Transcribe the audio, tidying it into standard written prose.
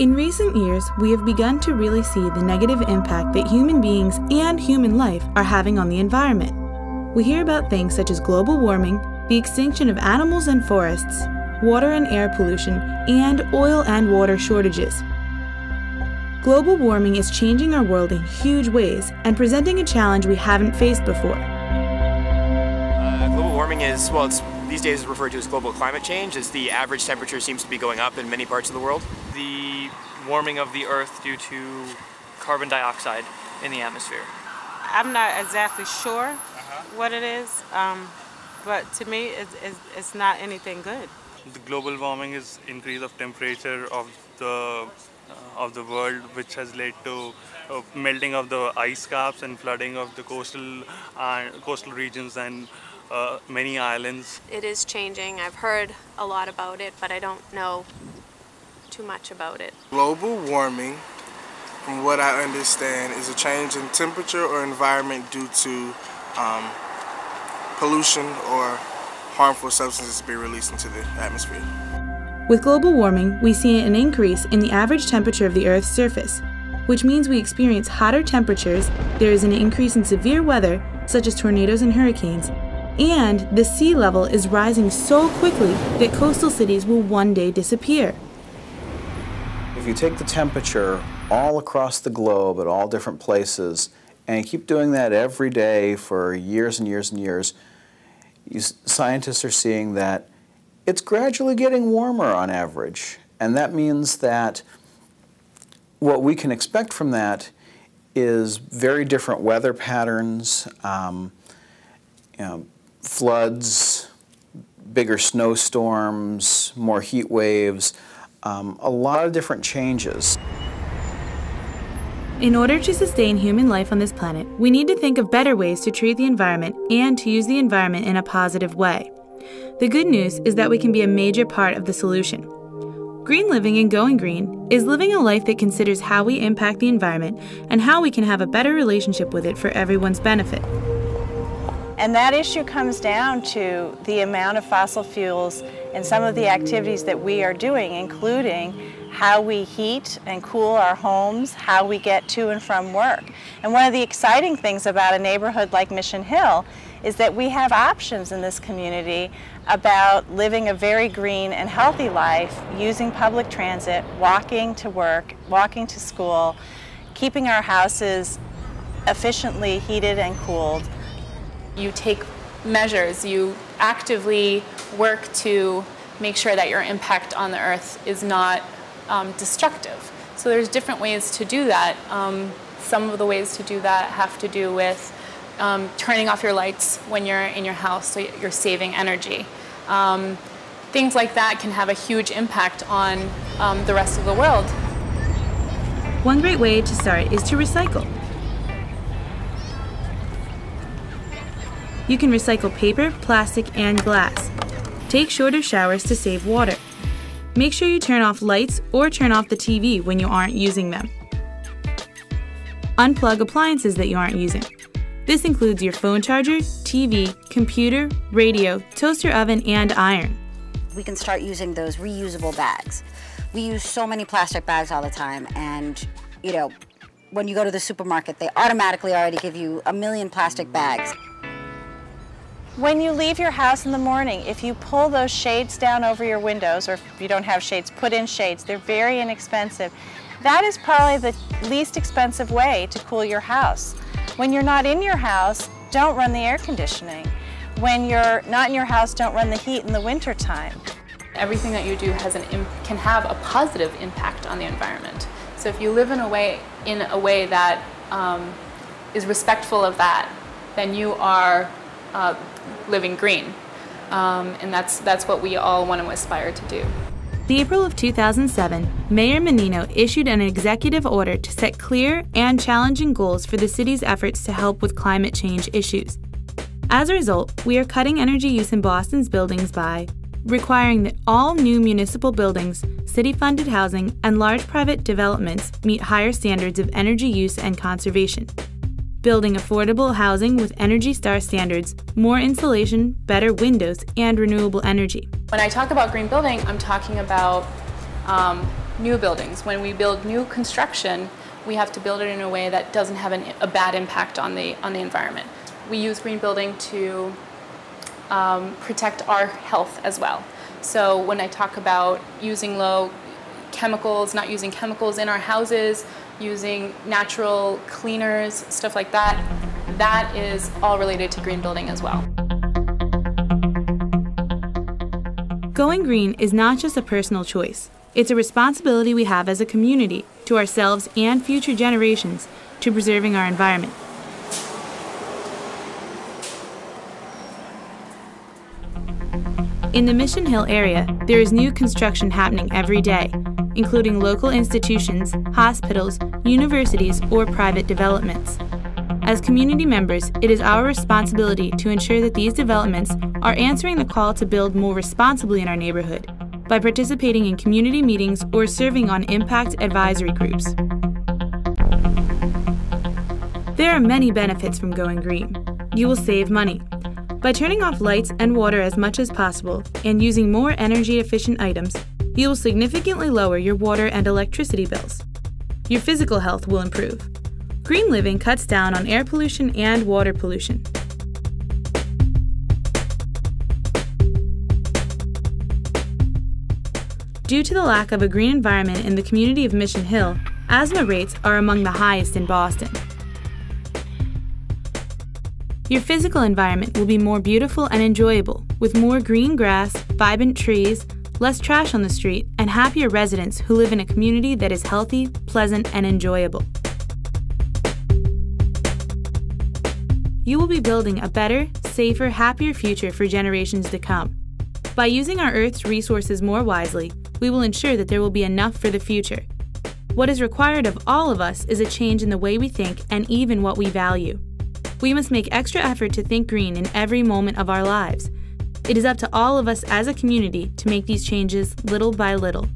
In recent years, we have begun to really see the negative impact that human beings and human life are having on the environment. We hear about things such as global warming, the extinction of animals and forests, water and air pollution, and oil and water shortages. Global warming is changing our world in huge ways and presenting a challenge we haven't faced before. Global warming is, well, it's these days referred to as global climate change, as the average temperature seems to be going up in many parts of the world. The warming of the earth due to carbon dioxide in the atmosphere. I'm not exactly sure what it is, but to me it's not anything good. The global warming is increase of temperature of the world, which has led to melting of the ice caps and flooding of the coastal regions and many islands. It is changing. I've heard a lot about it, but I don't know too much about it. Global warming, from what I understand, is a change in temperature or environment due to pollution or harmful substances being released into the atmosphere. With global warming, we see an increase in the average temperature of the Earth's surface, which means we experience hotter temperatures, there is an increase in severe weather, such as tornadoes and hurricanes, and the sea level is rising so quickly that coastal cities will one day disappear. If you take the temperature all across the globe at all different places and keep doing that every day for years and years and years, scientists are seeing that it's gradually getting warmer on average. And that means that what we can expect from that is very different weather patterns, floods, bigger snowstorms, more heat waves, a lot of different changes. In order to sustain human life on this planet, we need to think of better ways to treat the environment and to use the environment in a positive way. The good news is that we can be a major part of the solution. Green living and going green is living a life that considers how we impact the environment and how we can have a better relationship with it for everyone's benefit. And that issue comes down to the amount of fossil fuels and some of the activities that we are doing, including how we heat and cool our homes, how we get to and from work. And one of the exciting things about a neighborhood like Mission Hill is that we have options in this community about living a very green and healthy life, using public transit, walking to work, walking to school, keeping our houses efficiently heated and cooled. You take measures, you actively work to make sure that your impact on the earth is not destructive. So there's different ways to do that. Some of the ways to do that have to do with turning off your lights when you're in your house so you're saving energy. Things like that can have a huge impact on the rest of the world. One great way to start is to recycle. You can recycle paper, plastic, and glass. Take shorter showers to save water. Make sure you turn off lights or turn off the TV when you aren't using them. Unplug appliances that you aren't using. This includes your phone charger, TV, computer, radio, toaster oven, and iron. We can start using those reusable bags. We use so many plastic bags all the time, and when you go to the supermarket, they automatically already give you a million plastic bags. When you leave your house in the morning, if you pull those shades down over your windows, or if you don't have shades, put in shades. They're very inexpensive. That is probably the least expensive way to cool your house. When you're not in your house, don't run the air conditioning. When you're not in your house, don't run the heat in the winter time. Everything that you do can have a positive impact on the environment. So if you live in a way that is respectful of that, then you are living green, and that's what we all want to aspire to do. In April of 2007, Mayor Menino issued an executive order to set clear and challenging goals for the city's efforts to help with climate change issues. As a result, we are cutting energy use in Boston's buildings by requiring that all new municipal buildings, city-funded housing, and large private developments meet higher standards of energy use and conservation, building affordable housing with ENERGY STAR standards, more insulation, better windows, and renewable energy. When I talk about green building, I'm talking about new buildings. When we build new construction, we have to build it in a way that doesn't have a bad impact on the environment. We use green building to protect our health as well. So when I talk about using low chemicals, not using chemicals in our houses, using natural cleaners, stuff like that, that is all related to green building as well. Going green is not just a personal choice. It's a responsibility we have as a community to ourselves and future generations to preserving our environment. In the Mission Hill area, there is new construction happening every day, including local institutions, hospitals, universities, or private developments. As community members, it is our responsibility to ensure that these developments are answering the call to build more responsibly in our neighborhood by participating in community meetings or serving on impact advisory groups. There are many benefits from going green. You will save money. By turning off lights and water as much as possible and using more energy-efficient items, you will significantly lower your water and electricity bills. Your physical health will improve. Green living cuts down on air pollution and water pollution. Due to the lack of a green environment in the community of Mission Hill, asthma rates are among the highest in Boston. Your physical environment will be more beautiful and enjoyable, with more green grass, vibrant trees, less trash on the street, and happier residents who live in a community that is healthy, pleasant, and enjoyable. You will be building a better, safer, happier future for generations to come. By using our Earth's resources more wisely, we will ensure that there will be enough for the future. What is required of all of us is a change in the way we think and even what we value. We must make extra effort to think green in every moment of our lives. It is up to all of us as a community to make these changes little by little.